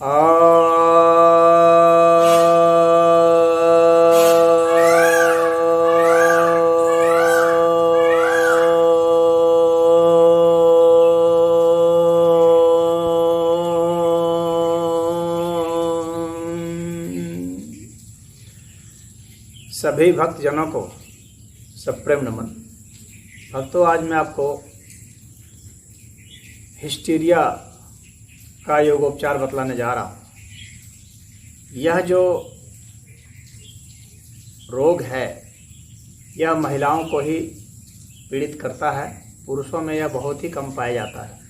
सभी भक्तजनों को सप्रेम नमन। भक्तों, आज मैं आपको हिस्टीरिया का योगोपचार बतलाने जा रहा हूँ। यह जो रोग है यह महिलाओं को ही पीड़ित करता है, पुरुषों में यह बहुत ही कम पाया जाता है।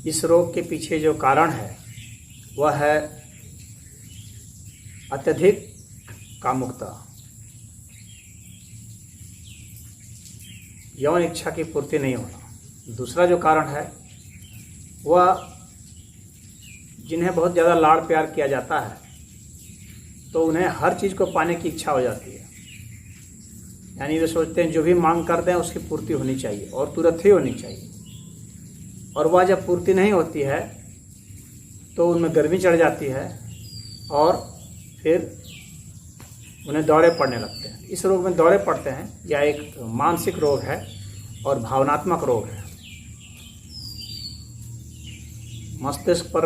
इस रोग के पीछे जो कारण है वह है अत्यधिक कामुकता, यौन इच्छा की पूर्ति नहीं होना। दूसरा जो कारण है वह जिन्हें बहुत ज़्यादा लाड़ प्यार किया जाता है तो उन्हें हर चीज़ को पाने की इच्छा हो जाती है। यानी वे सोचते हैं जो भी मांग कर दें उसकी पूर्ति होनी चाहिए और तुरंत ही होनी चाहिए। और वह जब पूर्ति नहीं होती है तो उनमें गर्मी चढ़ जाती है और फिर उन्हें दौरे पड़ने लगते हैं। इस रोग में दौरे पड़ते हैं। यह एक मानसिक रोग है और भावनात्मक रोग है। मस्तिष्क पर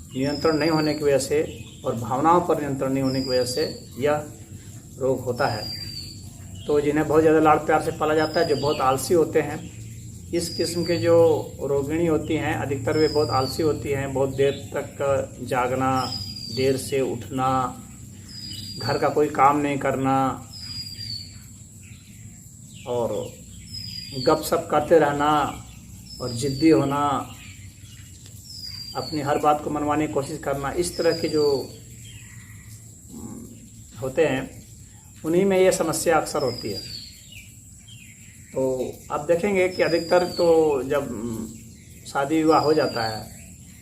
नियंत्रण नहीं होने की वजह से और भावनाओं पर नियंत्रण नहीं होने की वजह से यह रोग होता है। तो जिन्हें बहुत ज़्यादा लाड़ प्यार से पाला जाता है, जो बहुत आलसी होते हैं, इस किस्म के जो रोगिणी होती हैं अधिकतर वे बहुत आलसी होती हैं। बहुत देर तक जागना, देर से उठना, घर का कोई काम नहीं करना और गपशप करते रहना और ज़िद्दी होना, अपनी हर बात को मनवाने की कोशिश करना, इस तरह के जो होते हैं उन्हीं में ये समस्या अक्सर होती है। तो आप देखेंगे कि अधिकतर तो जब शादी विवाह हो जाता है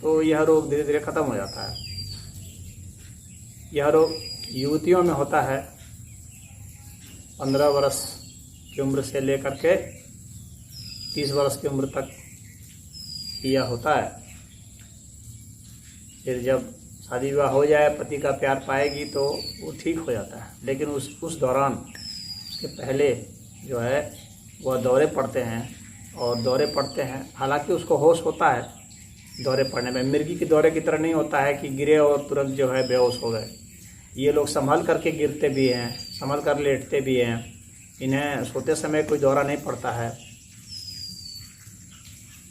तो यह रोग धीरे धीरे ख़त्म हो जाता है। यह रोग युवतियों में होता है 15 वर्ष की उम्र से लेकर के 30 वर्ष की उम्र तक यह होता है। फिर जब शादी विवाह हो जाए, पति का प्यार पाएगी तो वो ठीक हो जाता है। लेकिन उस दौरान, उसके पहले जो है वह दौरे पड़ते हैं और दौरे पड़ते हैं। हालांकि उसको होश होता है दौरे पड़ने में, मिर्गी के दौरे की तरह नहीं होता है कि गिरे और तुरंत जो है बेहोश हो गए। ये लोग संभल करके गिरते भी हैं, संभल कर लेटते भी हैं। इन्हें सोते समय कोई दौरा नहीं पड़ता है।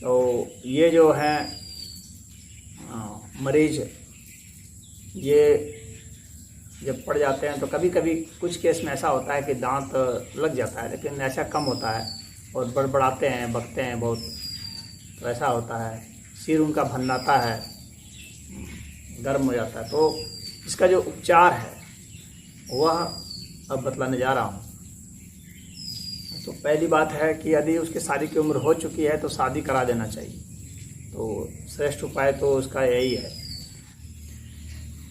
तो ये जो हैं मरीज, ये जब पड़ जाते हैं तो कभी कभी कुछ केस में ऐसा होता है कि दांत लग जाता है, लेकिन ऐसा कम होता है और बड़बड़ाते हैं, बकते हैं बहुत, तो ऐसा होता है। सिर उनका भन्नाता है, गर्म हो जाता है। तो इसका जो उपचार है वह अब बतलाने जा रहा हूँ। तो पहली बात है कि यदि उसकी शादी की उम्र हो चुकी है तो शादी करा देना चाहिए। तो श्रेष्ठ उपाय तो उसका यही है।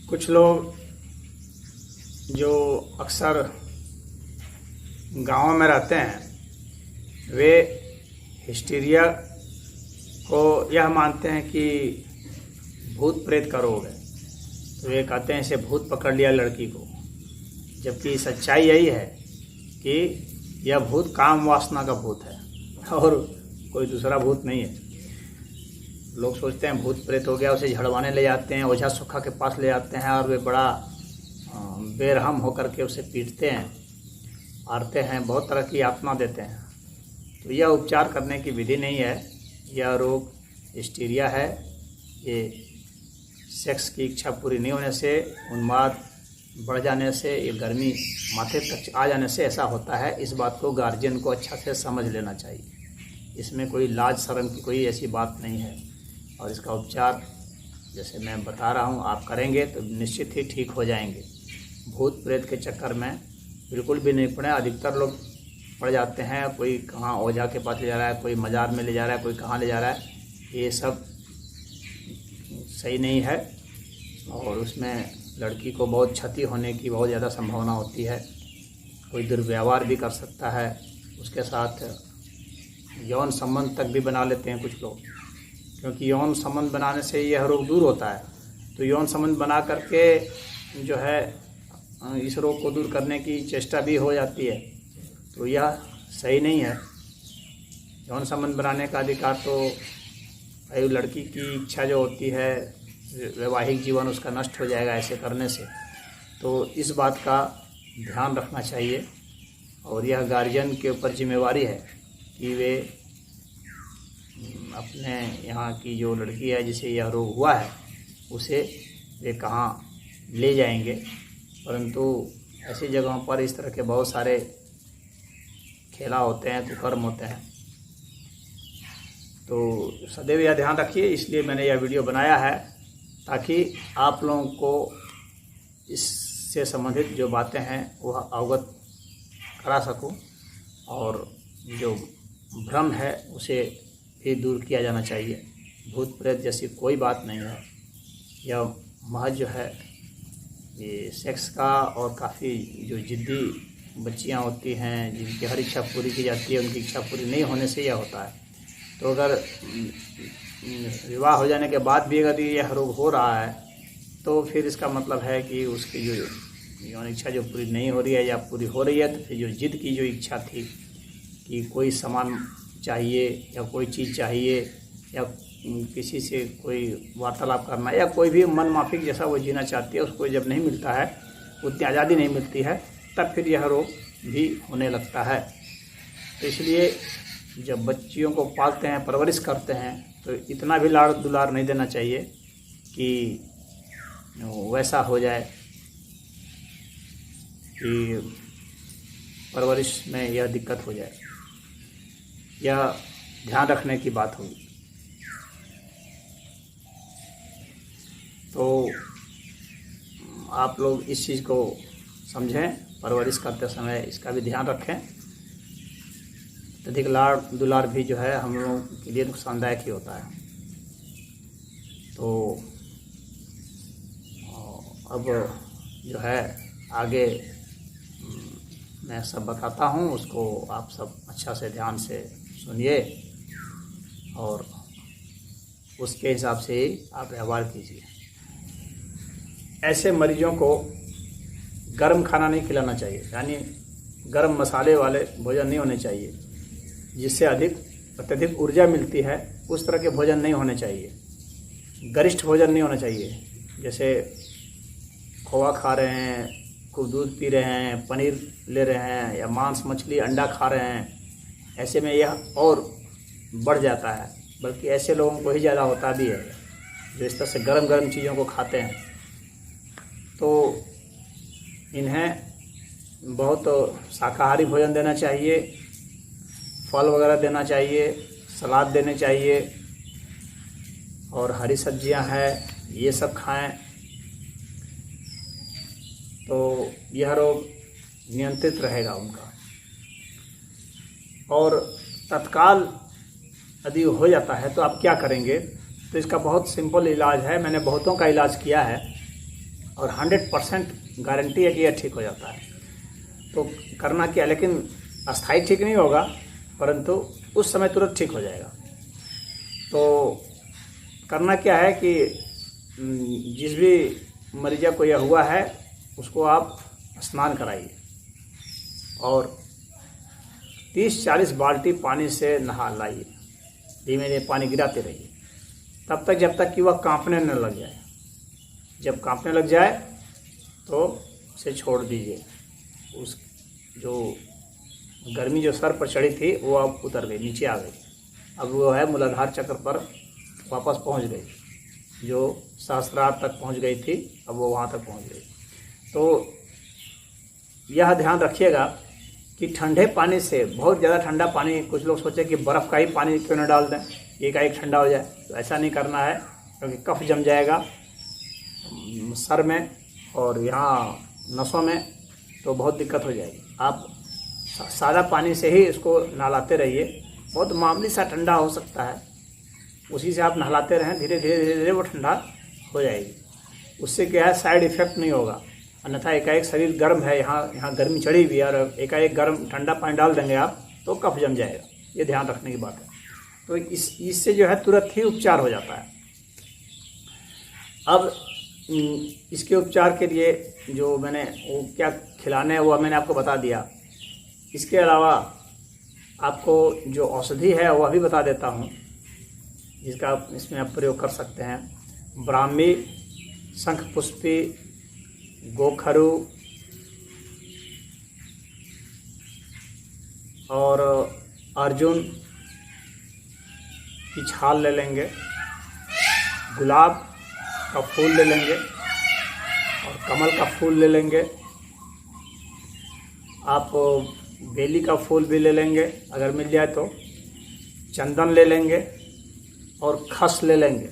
कुछ लोग जो अक्सर गाँव में रहते हैं वे हिस्टीरिया को यह मानते हैं कि भूत प्रेत का रोग है। तो वे कहते हैं इसे भूत पकड़ लिया लड़की को, जबकि सच्चाई यही है कि यह भूत काम वासना का भूत है और कोई दूसरा भूत नहीं है। लोग सोचते हैं भूत प्रेत हो गया, उसे झड़वाने ले जाते हैं, ओझा सुखा के पास ले जाते हैं और वे बड़ा बेरहम होकर के उसे पीटते हैं, मारते हैं, बहुत तरह की यातना देते हैं। तो यह उपचार करने की विधि नहीं है। यह रोग हिस्टीरिया है। ये सेक्स की इच्छा पूरी नहीं होने से, उन्माद बढ़ जाने से, ये गर्मी माथे तक आ जाने से ऐसा होता है। इस बात को गार्जियन को अच्छा से समझ लेना चाहिए। इसमें कोई लाज शर्म की कोई ऐसी बात नहीं है। और इसका उपचार जैसे मैं बता रहा हूँ आप करेंगे तो निश्चित ही ठीक हो जाएंगे। भूत प्रेत के चक्कर में बिल्कुल भी नहीं पड़े। अधिकतर लोग पड़ जाते हैं, कोई कहाँ ओझा के पास ले जा रहा है, कोई मज़ार में ले जा रहा है, कोई कहाँ ले जा रहा है। ये सब सही नहीं है और उसमें लड़की को बहुत क्षति होने की बहुत ज़्यादा संभावना होती है। कोई दुर्व्यवहार भी कर सकता है, उसके साथ यौन संबंध तक भी बना लेते हैं कुछ लोग, क्योंकि यौन संबंध बनाने से यह रोग दूर होता है। तो यौन संबंध बना करके जो है इस रोग को दूर करने की चेष्टा भी हो जाती है, तो यह सही नहीं है। यौन संबंध बनाने का अधिकार तो भाई लड़की की इच्छा जो होती है, वैवाहिक जीवन उसका नष्ट हो जाएगा ऐसे करने से। तो इस बात का ध्यान रखना चाहिए और यह गार्जियन के ऊपर जिम्मेवारी है कि वे अपने यहाँ की जो लड़की है जिसे यह रोग हुआ है उसे वे कहाँ ले जाएंगे। परंतु ऐसी जगहों पर इस तरह के बहुत सारे खेला होते हैं, कुकर्म होते हैं। तो सदैव यह ध्यान रखिए, इसलिए मैंने यह वीडियो बनाया है ताकि आप लोगों को इससे संबंधित जो बातें हैं वह अवगत करा सकूं और जो भ्रम है उसे भी दूर किया जाना चाहिए। भूत प्रेत जैसी कोई बात नहीं है, यह महज जो है ये सेक्स का, और काफ़ी जो जिद्दी बच्चियां होती हैं जिनकी हर इच्छा पूरी की जाती है, उनकी इच्छा पूरी नहीं होने से यह होता है। तो अगर विवाह हो जाने के बाद भी अगर यह रोग हो रहा है तो फिर इसका मतलब है कि उसकी जो यौन इच्छा जो पूरी नहीं हो रही है या पूरी हो रही है, तो फिर जो जिद की जो इच्छा थी कि कोई सामान चाहिए या कोई चीज़ चाहिए या किसी से कोई वार्तालाप करना या कोई भी मन माफिक जैसा वो जीना चाहती है, उसको जब नहीं मिलता है, उतनी आज़ादी नहीं मिलती है, तब फिर यह रोग भी होने लगता है। तो इसलिए जब बच्चियों को पालते हैं, परवरिश करते हैं, तो इतना भी लाड़ दुलार नहीं देना चाहिए कि वैसा हो जाए कि परवरिश में यह दिक्कत हो जाए। यह ध्यान रखने की बात होगी। तो आप लोग इस चीज़ को समझें, परवरिश करते समय इसका भी ध्यान रखें। अत्यधिक लाड़ दुलार भी जो है हम लोगों के लिए नुकसानदायक ही होता है। तो अब जो है आगे मैं सब बताता हूँ, उसको आप सब अच्छा से ध्यान से सुनिए और उसके हिसाब से ही आप व्यवहार कीजिए। ऐसे मरीजों को गर्म खाना नहीं खिलाना चाहिए, यानी गर्म मसाले वाले भोजन नहीं होने चाहिए, जिससे अत्यधिक ऊर्जा मिलती है। उस तरह के भोजन नहीं होने चाहिए। गरिष्ठ भोजन नहीं होना चाहिए, जैसे खोआ खा रहे हैं, खूब दूध पी रहे हैं, पनीर ले रहे हैं या मांस मछली अंडा खा रहे हैं। ऐसे में यह और बढ़ जाता है, बल्कि ऐसे लोगों को ही ज़्यादा होता भी है जो इस तरह से गर्म गर्म चीज़ों को खाते हैं। तो इन्हें बहुत शाकाहारी भोजन देना चाहिए, फल वगैरह देना चाहिए, सलाद देने चाहिए और हरी सब्जियां हैं, ये सब खाएं। तो यह रोग नियंत्रित रहेगा उनका। और तत्काल यदि हो जाता है तो आप क्या करेंगे? तो इसका बहुत सिंपल इलाज है, मैंने बहुतों का इलाज किया है और 100% गारंटी है कि यह ठीक हो जाता है। तो करना क्या, लेकिन अस्थायी ठीक नहीं होगा, परंतु उस समय तुरंत ठीक हो जाएगा। तो करना क्या है कि जिस भी मरीजा को यह हुआ है उसको आप स्नान कराइए और 30-40 बाल्टी पानी से नहा लाइए। धीमे धीमे पानी गिराते रहिए तब तक जब तक कि वह कांपने न लग जाए। जब कांपने लग जाए तो उसे छोड़ दीजिए। उस जो गर्मी जो सर पर चढ़ी थी वो अब उतर गई, नीचे आ गई। अब वो है मूलाधार चक्र पर वापस पहुंच गई, जो सहस्त्रार तक पहुंच गई थी, अब वो वहां तक पहुंच गई। तो यह ध्यान रखिएगा कि ठंडे पानी से, बहुत ज़्यादा ठंडा पानी, कुछ लोग सोचे कि बर्फ़ का ही पानी क्यों न डाल दें, एक ठंडा हो जाए, तो ऐसा नहीं करना है, क्योंकि कफ जम जाएगा सर में और यहाँ नसों में, तो बहुत दिक्कत हो जाएगी। आप सादा पानी से ही इसको नहलाते रहिए, बहुत मामूली सा ठंडा हो सकता है, उसी से आप नहलाते रहें, धीरे धीरे धीरे धीरे वो ठंडा हो जाएगी। उससे क्या है, साइड इफ़ेक्ट नहीं होगा। अन्यथा एकाएक शरीर गर्म है, यहाँ गर्मी चढ़ी हुई है और एकाएक गर्म ठंडा पानी डाल देंगे आप तो कफ जम जाएगा। ये ध्यान रखने की बात है। तो इससे जो है तुरंत ही उपचार हो जाता है। अब इसके उपचार के लिए जो मैंने वो क्या खिलाना है वो मैंने आपको बता दिया। इसके अलावा आपको जो औषधि है वह भी बता देता हूँ, जिसका आप इसमें आप प्रयोग कर सकते हैं। ब्राह्मी, शंखपुष्पी, गोखरू और अर्जुन की छाल ले लेंगे, गुलाब का फूल ले लेंगे और कमल का फूल ले लेंगे। आप बेली का फूल भी ले लेंगे अगर मिल जाए तो, चंदन ले लेंगे और खस ले लेंगे।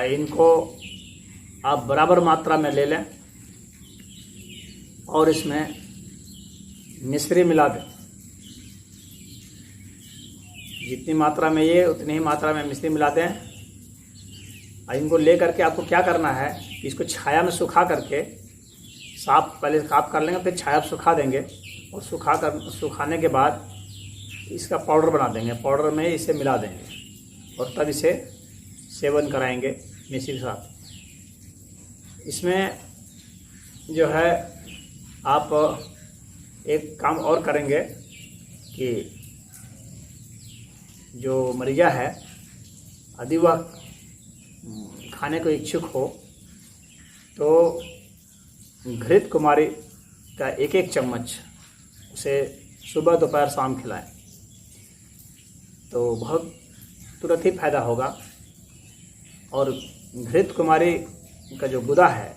इनको आप बराबर मात्रा में ले लें और इसमें मिश्री मिला दें। जितनी मात्रा में ये उतनी ही मात्रा में मिश्री मिला दें। इनको ले करके आपको क्या करना है, इसको छाया में सुखा करके पहले साफ कर लेंगे, फिर छाया सुखा देंगे और सुखाने के बाद इसका पाउडर बना देंगे। पाउडर में इसे मिला देंगे और तब इसे सेवन कराएंगे मिश्री के साथ। इसमें जो है आप एक काम और करेंगे कि जो मरीजा है यदि वह खाने को इच्छुक हो तो घृत कुमारी का एक एक चम्मच उसे सुबह दोपहर शाम खिलाएं तो बहुत तुरंत ही फायदा होगा। और घृत कुमारी का जो गुदा है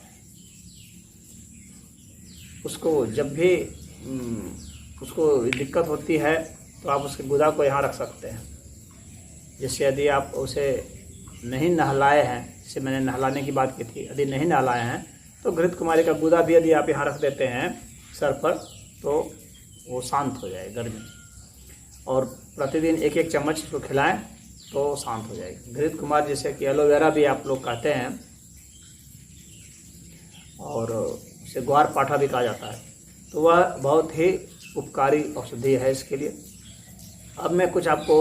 उसको जब भी उसको दिक्कत होती है तो आप उसके गुदा को यहाँ रख सकते हैं। जैसे यदि आप उसे नहीं नहलाए हैं, जैसे मैंने नहलाने की बात की थी, यदि नहीं नहलाए हैं तो घृत कुमारी का गुदा भी यदि आप यहाँ रख देते हैं सर पर तो वो शांत हो जाए गर्मी। और प्रतिदिन एक एक चम्मच इसको खिलाएं तो शांत हो जाएगी। घृत कुमार जैसे कि एलोवेरा भी आप लोग कहते हैं और उसे ग्वार पाठा भी कहा जाता है, तो वह बहुत ही उपकारी औषधि है इसके लिए। अब मैं कुछ आपको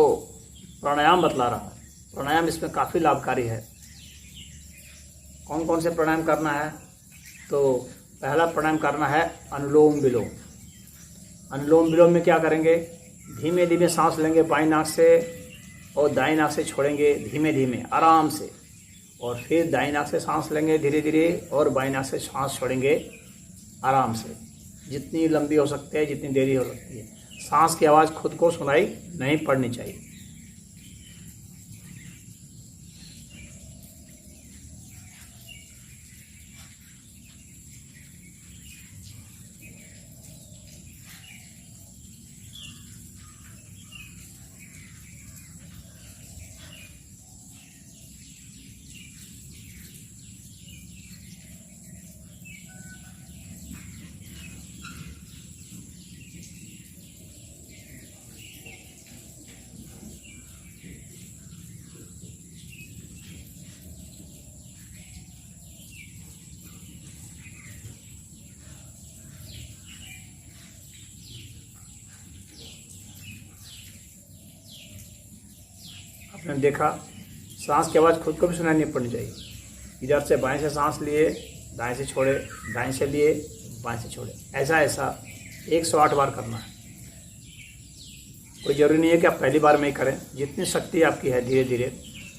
प्राणायाम बतला रहा हूँ। प्राणायाम इसमें काफ़ी लाभकारी है। कौन कौन से प्राणायाम करना है, तो पहला प्राणायाम करना है अनुलोम विलोम। अनुलोम विलोम में क्या करेंगे, धीमे धीमे सांस लेंगे बाईं नाक से और दाईं नाक से छोड़ेंगे धीमे धीमे आराम से, और फिर दाईं नाक से सांस लेंगे धीरे धीरे और बाईं नाक से सांस छोड़ेंगे आराम से, जितनी लंबी हो सकती है, जितनी देरी हो सकती है। सांस की आवाज़ खुद को सुनाई नहीं पड़नी चाहिए। आपने देखा सांस की आवाज़ खुद को भी सुनाई नहीं पड़नी चाहिए। इधर से बाएं से सांस लिए, दाएं से छोड़े, दाएं से लिए, बाएं से छोड़े, ऐसा 108 बार करना है। कोई ज़रूरी नहीं है कि आप पहली बार में ही करें, जितनी शक्ति आपकी है धीरे धीरे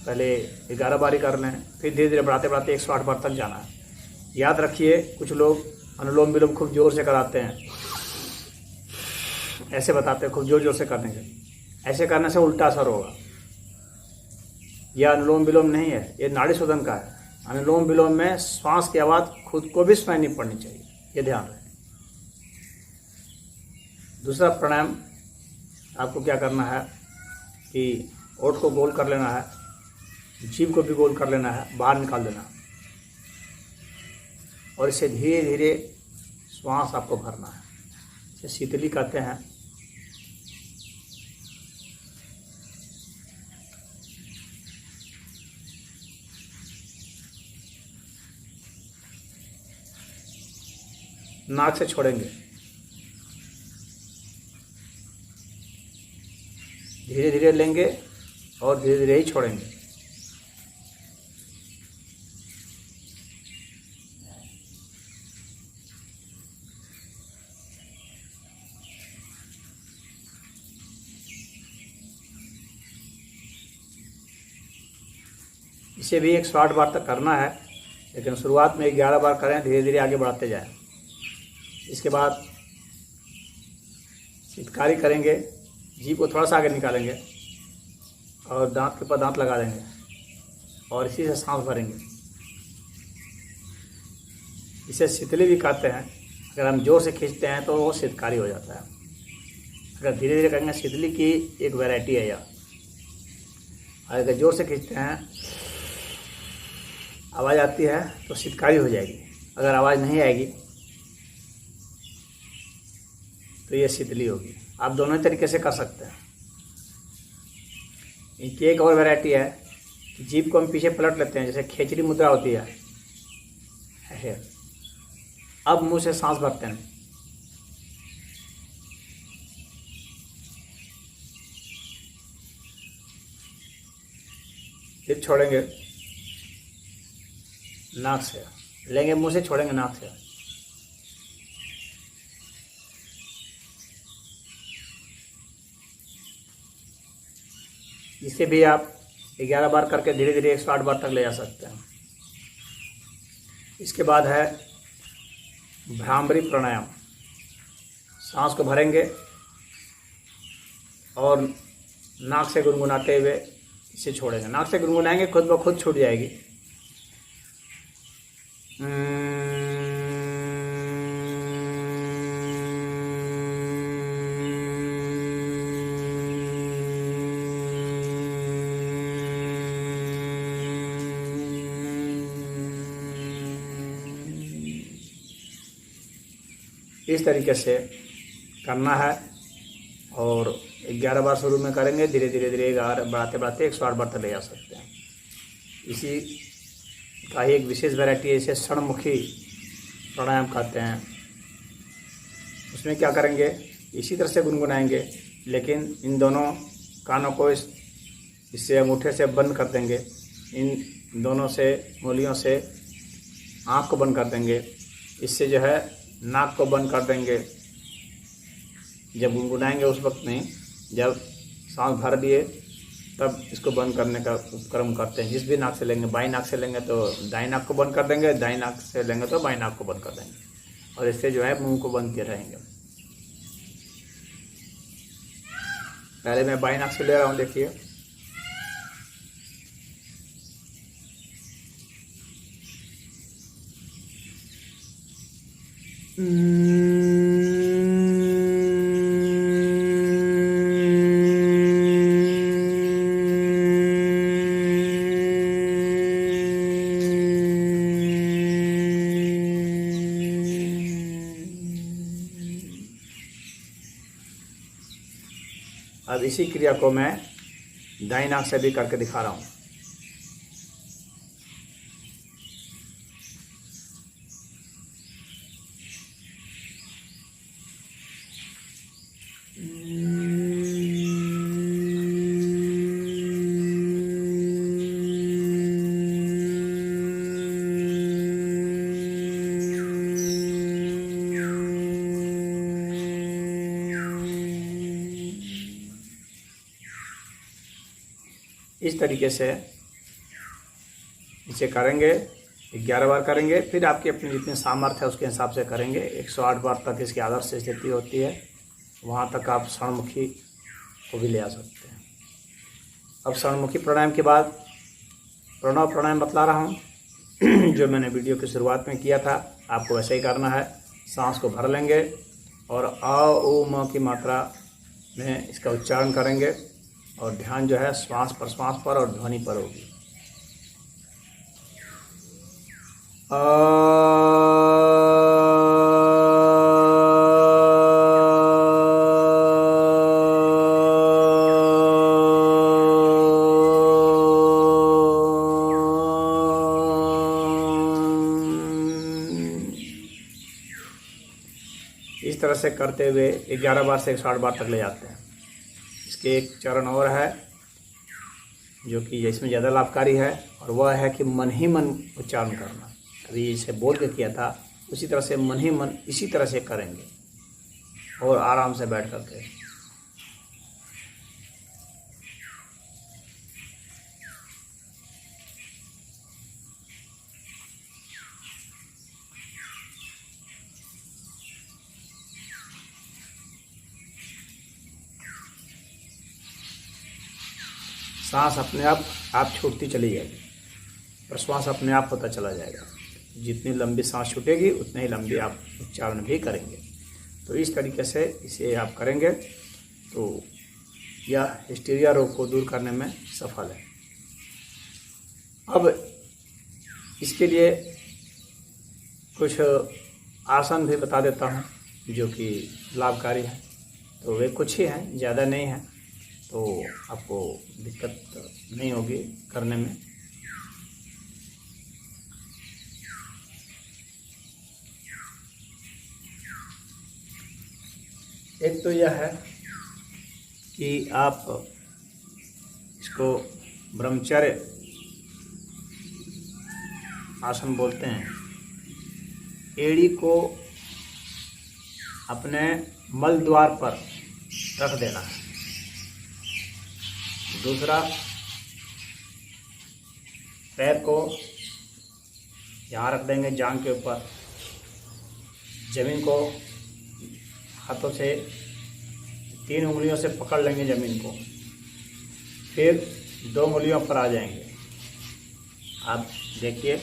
पहले 11 बार ही कर लें, फिर धीरे धीरे बढ़ाते बढ़ाते 108 बार तक जाना है। याद रखिए, कुछ लोग अनुलोम विलोम खूब ज़ोर से कराते हैं, ऐसे बताते हैं खूब ज़ोर ज़ोर से करने से। ऐसे करने से उल्टा असर होगा। यह अनुलोम विलोम नहीं है, ये नाड़ी शोधन का है। अनुलोम विलोम में श्वास की आवाज़ खुद को भी सुनाई नहीं पड़नी चाहिए, ये ध्यान रखें। दूसरा प्राणायाम आपको क्या करना है कि ओठ को गोल कर लेना है, जीभ को भी गोल कर लेना है, बाहर निकाल देना है और इसे धीरे धीरे श्वास आपको भरना है। इसे शीतली कहते हैं। नाक से छोड़ेंगे, धीरे धीरे लेंगे और धीरे धीरे ही छोड़ेंगे। इसे भी 108 बार तक करना है, लेकिन शुरुआत में 11 बार करें, धीरे धीरे आगे बढ़ाते जाएं। इसके बाद सितकारी करेंगे, जीभ को थोड़ा सा आगे निकालेंगे और दांत के ऊपर दांत लगा देंगे और इसी से सांस भरेंगे। इसे सितली भी कहते हैं। अगर हम जोर से खींचते हैं तो वो सितकारी हो जाता है। अगर धीरे धीरे करेंगे, सितली की एक वैरायटी है यह। अगर जोर से खींचते हैं, आवाज़ आती है तो सितकारी हो जाएगी। अगर आवाज़ नहीं आएगी तो ये सितली होगी। आप दोनों तरीके से कर सकते हैं। इनकी एक और वैरायटी है कि जीभ को हम पीछे पलट लेते हैं, जैसे खेचरी मुद्रा होती है ऐसे। अब मुंह से सांस भरते हैं। फिर छोड़ेंगे नाक से, लेंगे मुंह से, छोड़ेंगे नाक से। इसे भी आप 11 बार करके धीरे धीरे 108 बार तक ले जा सकते हैं। इसके बाद है भ्रामरी प्राणायाम। सांस को भरेंगे और नाक से गुनगुनाते हुए इसे छोड़ेंगे। नाक से गुनगुनाएंगे, खुद ब खुद छूट जाएगी। इस तरीके से करना है और 11 बार शुरू में करेंगे, धीरे धीरे धीरे बढ़ाते बढ़ाते 108 बार तक ले जा सकते हैं। इसी का ही एक विशेष वैरायटी है, इसे षणमुखी प्राणायाम कहते हैं। उसमें क्या करेंगे, इसी तरह से गुनगुनाएंगे, लेकिन इन दोनों कानों को इससे अंगूठे से बंद कर देंगे। इन दोनों से उंगलियों से आँख को बंद कर देंगे। इससे जो है नाक को बंद कर देंगे। जब गुनगुनाएंगे उस वक्त नहीं, जब सांस भर दिए तब इसको बंद करने का उपक्रम करते हैं। जिस भी नाक से लेंगे, बाई नाक से लेंगे तो दाई नाक को बंद कर देंगे, दाई नाक से लेंगे तो बाई नाक को बंद कर देंगे और इससे जो है मुंह को बंद किए रहेंगे। पहले मैं बाई नाक से ले रहा हूँ, देखिए। अब इसी क्रिया को मैं दाईं नाक से भी करके दिखा रहा हूँ। इस तरीके से इसे करेंगे, 11 बार करेंगे। फिर आपकी अपनी जितनी सामर्थ्य है उसके हिसाब से करेंगे। 108 बार तक इसकी आदर्श स्थिति होती है, वहाँ तक आप षणमुखी को भी ले आ सकते हैं। अब षणमुखी प्राणायाम के बाद प्रणव प्राणायाम बतला रहा हूँ जो मैंने वीडियो की शुरुआत में किया था। आपको वैसे ही करना है। सांस को भर लेंगे और अ उ म की मात्रा में इसका उच्चारण करेंगे और ध्यान जो है श्वास प्रश्वास पर और ध्वनि पर होगी। इस तरह से करते हुए 11 बार से 108 बार तक ले जाते हैं। इसके एक चरण और है जो कि इसमें ज़्यादा लाभकारी है, और वह है कि मन ही मन उच्चारण करना। अभी इसे बोल के किया था, उसी तरह से मन ही मन इसी तरह से करेंगे और आराम से बैठ करके। सांस अपने आप छूटती चली जाएगी, प्रश्वास अपने आप होता चला जाएगा। जितनी लंबी सांस छूटेगी उतनी ही लंबी आप उच्चारण भी करेंगे। तो इस तरीके से इसे आप करेंगे तो यह हिस्टीरिया रोग को दूर करने में सफल है। अब इसके लिए कुछ आसन भी बता देता हूँ जो कि लाभकारी है। तो वे कुछ ही हैं, ज़्यादा नहीं हैं, तो आपको दिक्कत नहीं होगी करने में। एक तो यह है कि आप इसको ब्रह्मचर्य आसन बोलते हैं। एड़ी को अपने मल द्वार पर रख देना है। दूसरा, पैर को यहाँ रख देंगे जांघ के ऊपर, जमीन को हाथों से 3 उंगलियों से पकड़ लेंगे जमीन को, फिर 2 उंगलियों पर आ जाएंगे। आप देखिए,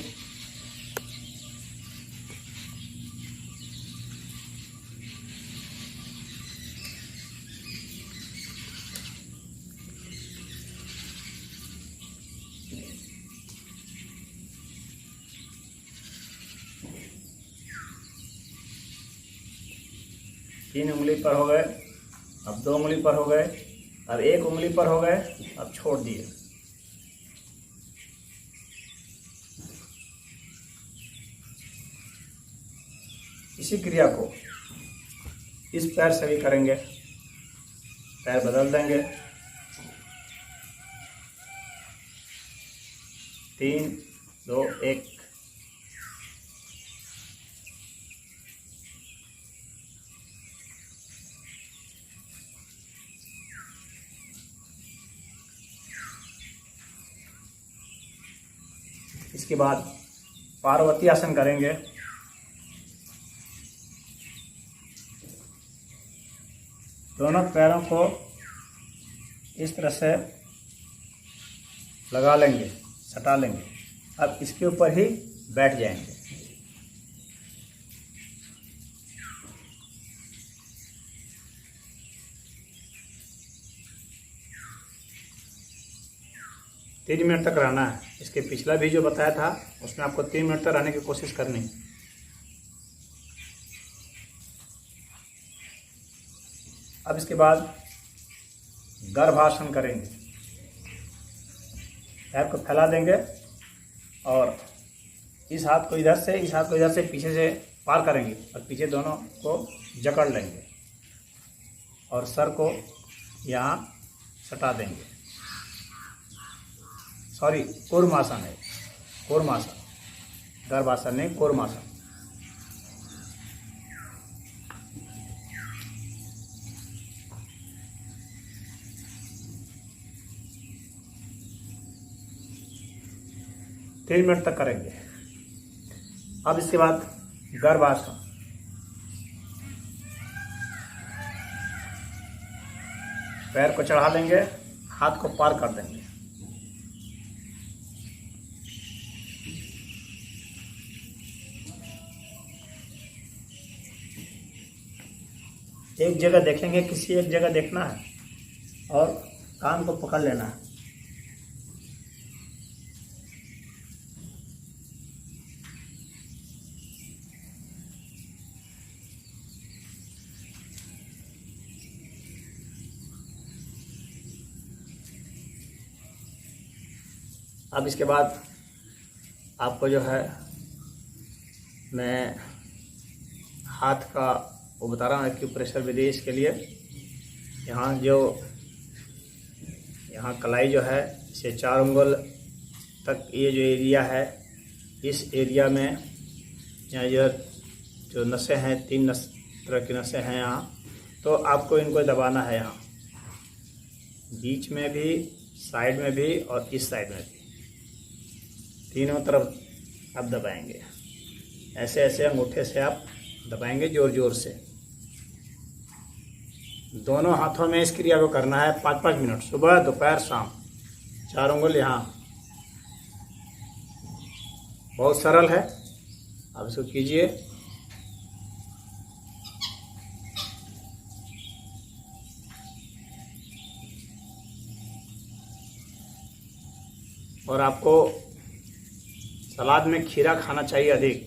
तीन उंगली पर हो गए, अब 2 उंगली पर हो गए, अब 1 उंगली पर हो गए, अब छोड़ दिए। इसी क्रिया को इस पैर से भी करेंगे। पैर बदल देंगे, 3, 2, 1। इसके बाद पार्वती आसन करेंगे। दोनों पैरों को इस तरह से लगा लेंगे, सटा लेंगे। अब इसके ऊपर ही बैठ जाएंगे। तीन मिनट तक रहना है। इसके पिछला भी जो बताया था उसमें आपको 3 मिनट तक रहने की कोशिश करनी है। अब इसके बाद गर्भासन करेंगे। पैर को फैला देंगे और इस हाथ को इधर से, इस हाथ को इधर से पीछे से पार करेंगे और पीछे दोनों को जकड़ लेंगे और सर को यहाँ सटा देंगे। सॉरी, कूर्मासन है, कूर्मासन, गर्भासन नहीं, कूर्मासन। तीन मिनट तक करेंगे। अब इसके बाद गर्भासन। पैर को चढ़ा देंगे, हाथ को पार कर देंगे। एक जगह देखेंगे, किसी एक जगह देखना है और कान को पकड़ लेना है। अब इसके बाद आपको जो है मैं हाथ का वो बता रहा हूँ एक्यूप्रेशर विधि। इसके लिए यहाँ कलाई जो है इसे 4 उंगल तक, ये जो एरिया है, इस एरिया में यहाँ जो नसें हैं, 3 तरह की नसें हैं यहाँ, तो आपको इनको दबाना है। यहाँ बीच में भी, साइड में भी और इस साइड में भी, तीनों तरफ आप दबाएंगे। ऐसे ऐसे अंगूठे से आप दबाएंगे जोर जोर से। दोनों हाथों में इस क्रिया को करना है 5-5 मिनट, सुबह, दोपहर, शाम 4 उंगली, हाँ, बहुत सरल है। आप इसको कीजिए। और आपको सलाद में खीरा खाना चाहिए अधिक।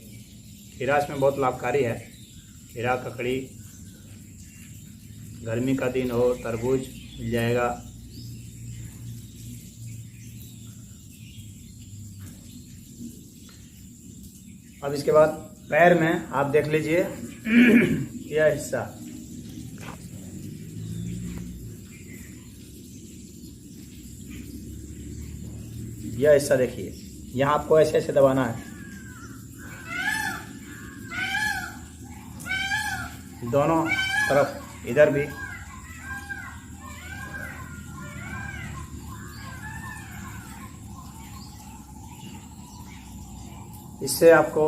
खीरा इसमें बहुत लाभकारी है। खीरा, ककड़ी, गर्मी का दिन हो, तरबूज मिल जाएगा। अब इसके बाद पैर में आप देख लीजिए यह हिस्सा, यह हिस्सा देखिए, यहाँ आपको ऐसे ऐसे दबाना है, दोनों तरफ, इधर भी। इससे आपको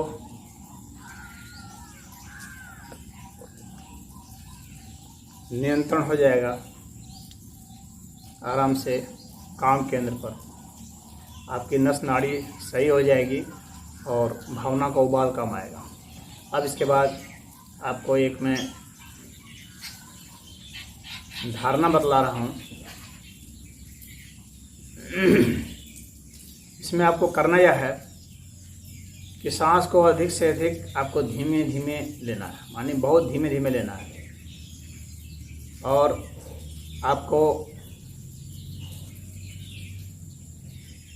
नियंत्रण हो जाएगा आराम से काम केंद्र पर। आपकी नस नाड़ी सही हो जाएगी और भावना का उबाल कम आएगा। अब इसके बाद आपको एक मैं धारणा बतला रहा हूँ। इसमें आपको करना यह है कि सांस को अधिक से अधिक आपको धीमे धीमे लेना है, माने बहुत धीमे धीमे लेना है। और आपको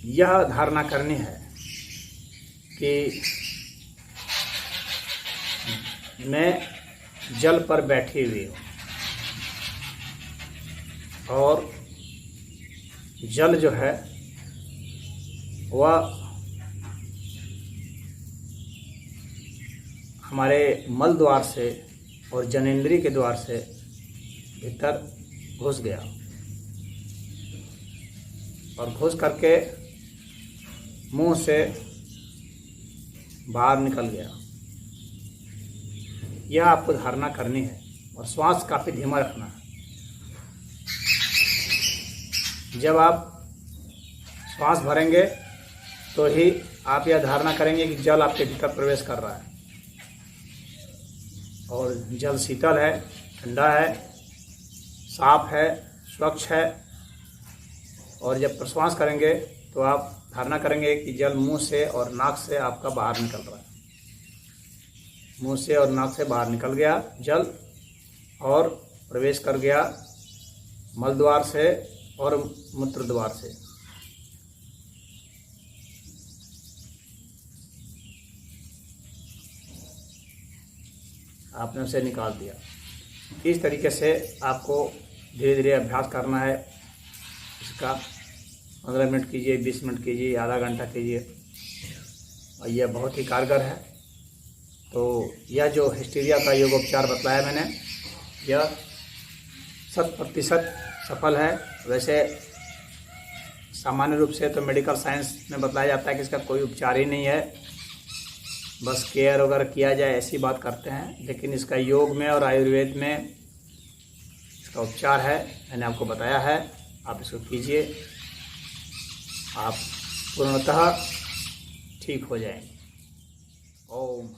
यह धारणा करनी है कि मैं जल पर बैठी हुई हूँ और जल जो है वह हमारे मल द्वार से और जनेंद्रिय के द्वार से भीतर घुस गया और घुस करके मुंह से बाहर निकल गया। यह आपको धारणा करनी है और श्वास काफ़ी धीमा रखना है। जब आप श्वास भरेंगे तो ही आप यह धारणा करेंगे कि जल आपके भीतर प्रवेश कर रहा है और जल शीतल है, ठंडा है, साफ है, स्वच्छ है। और जब प्रश्वास करेंगे तो आप धारणा करेंगे कि जल मुंह से और नाक से आपका बाहर निकल रहा है। मुंह से और नाक से बाहर निकल गया जल और प्रवेश कर गया मल द्वार से और मूत्र द्वार से। आपने उसे निकाल दिया। इस तरीके से आपको धीरे धीरे अभ्यास करना है इसका। 15 मिनट कीजिए, 20 मिनट कीजिए, आधा घंटा कीजिए और यह बहुत ही कारगर है। तो यह जो हिस्टीरिया का योगोपचार बतलाया मैंने, यह 100% सफल है। वैसे सामान्य रूप से तो मेडिकल साइंस में बताया जाता है कि इसका कोई उपचार ही नहीं है, बस केयर वगैरह किया जाए ऐसी बात करते हैं। लेकिन इसका योग में और आयुर्वेद में इसका उपचार है, मैंने आपको बताया है। आप इसको कीजिए, आप पूर्णतः ठीक हो जाएंगे। ओम।